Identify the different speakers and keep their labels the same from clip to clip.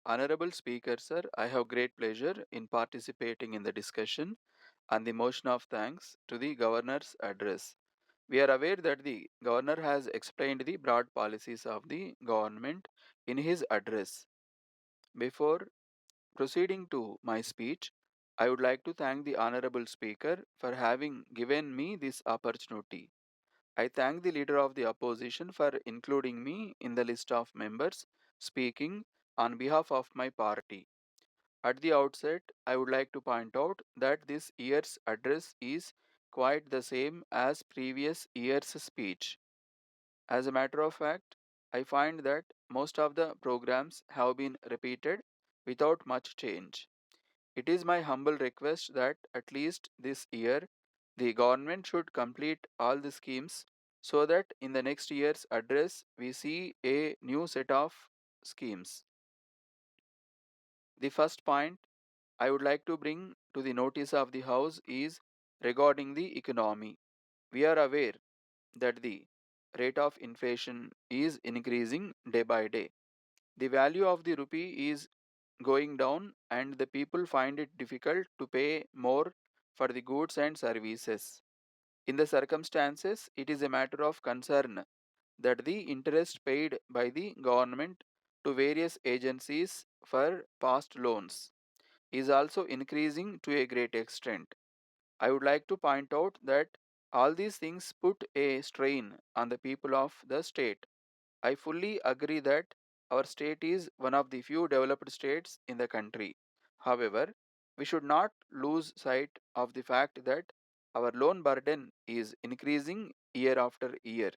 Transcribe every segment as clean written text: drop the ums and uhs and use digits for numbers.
Speaker 1: Honorable Speaker, sir, I have great pleasure in participating in the discussion on the motion of thanks to the Governor's address. We are aware that the Governor has explained the broad policies of the government in his address. Before proceeding to my speech, I would like to thank the Honorable Speaker for having given me this opportunity. I thank the Leader of the Opposition for including me in the list of members speaking on behalf of my party. At the outset, I would like to point out that this year's address is quite the same as previous year's speech. As a matter of fact, I find that most of the programs have been repeated without much change. It is my humble request that at least this year the government should complete all the schemes so that in the next year's address we see a new set of schemes. The first point I would like to bring to the notice of the House is regarding the economy. We are aware that the rate of inflation is increasing day by day. The value of the rupee is going down and the people find it difficult to pay more for the goods and services. In the circumstances, it is a matter of concern that the interest paid by the government to various agencies for past loans is also increasing to a great extent. I would like to point out that all these things put a strain on the people of the state. I fully agree that our state is one of the few developed states in the country. However, we should not lose sight of the fact that our loan burden is increasing year after year.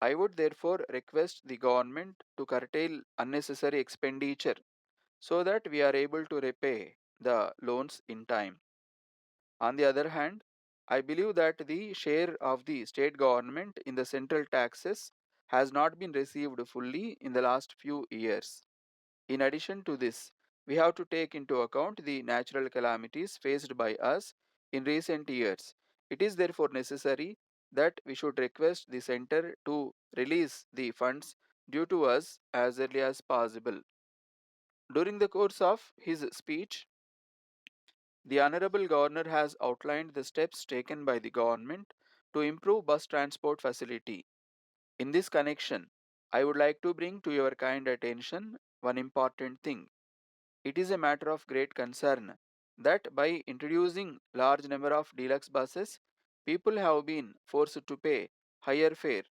Speaker 1: I would therefore request the government to curtail unnecessary expenditure so that we are able to repay the loans in time. On the other hand, I believe that the share of the state government in the central taxes has not been received fully in the last few years. In addition to this, we have to take into account the natural calamities faced by us in recent years. It is therefore necessary that we should request the center to release the funds due to us as early as possible. During the course of his speech, the Honorable Governor has outlined the steps taken by the government to improve bus transport facility. In this connection, I would like to bring to your kind attention one important thing. It is a matter of great concern that by introducing large number of deluxe buses, people have been forced to pay higher fare.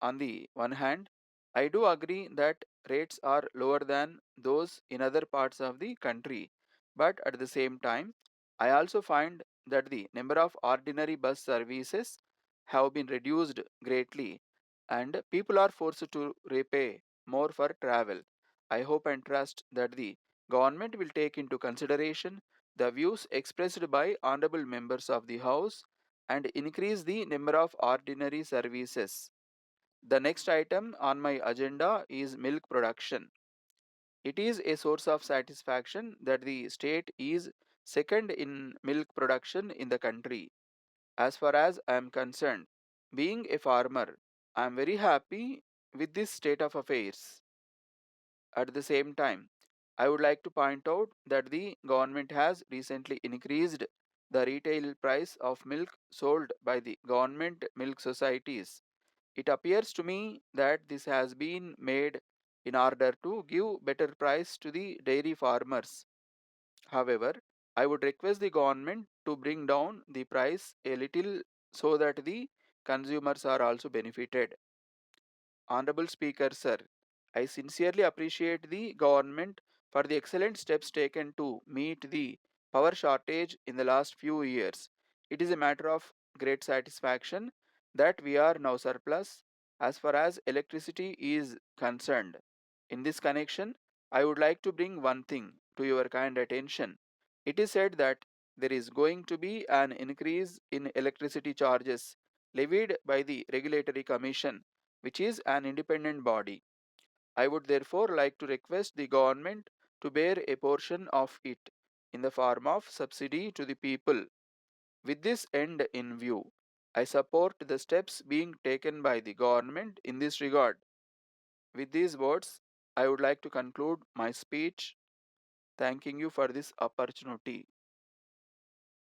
Speaker 1: On the one hand, I do agree that rates are lower than those in other parts of the country, but at the same time, I also find that the number of ordinary bus services have been reduced greatly and people are forced to repay more for travel. I hope and trust that the government will take into consideration the views expressed by honorable members of the House and increase the number of ordinary services. The next item on my agenda is milk production. It is a source of satisfaction that the state is second in milk production in the country. As far as I am concerned, being a farmer, I am very happy with this state of affairs. At the same time, I would like to point out that the government has recently increased the retail price of milk sold by the government milk societies. It appears to me that this has been made in order to give better price to the dairy farmers. However, I would request the government to bring down the price a little so that the consumers are also benefited. Honorable Speaker, sir, I sincerely appreciate the government for the excellent steps taken to meet the power shortage in the last few years. It is a matter of great satisfaction that we are now surplus as far as electricity is concerned. In this connection, I would like to bring one thing to your kind attention. It is said that there is going to be an increase in electricity charges levied by the Regulatory Commission, which is an independent body. I would therefore like to request the government to bear a portion of it in the form of subsidy to the people. With this end in view, I support the steps being taken by the government in this regard. With these words, I would like to conclude my speech. thanking you for this opportunity.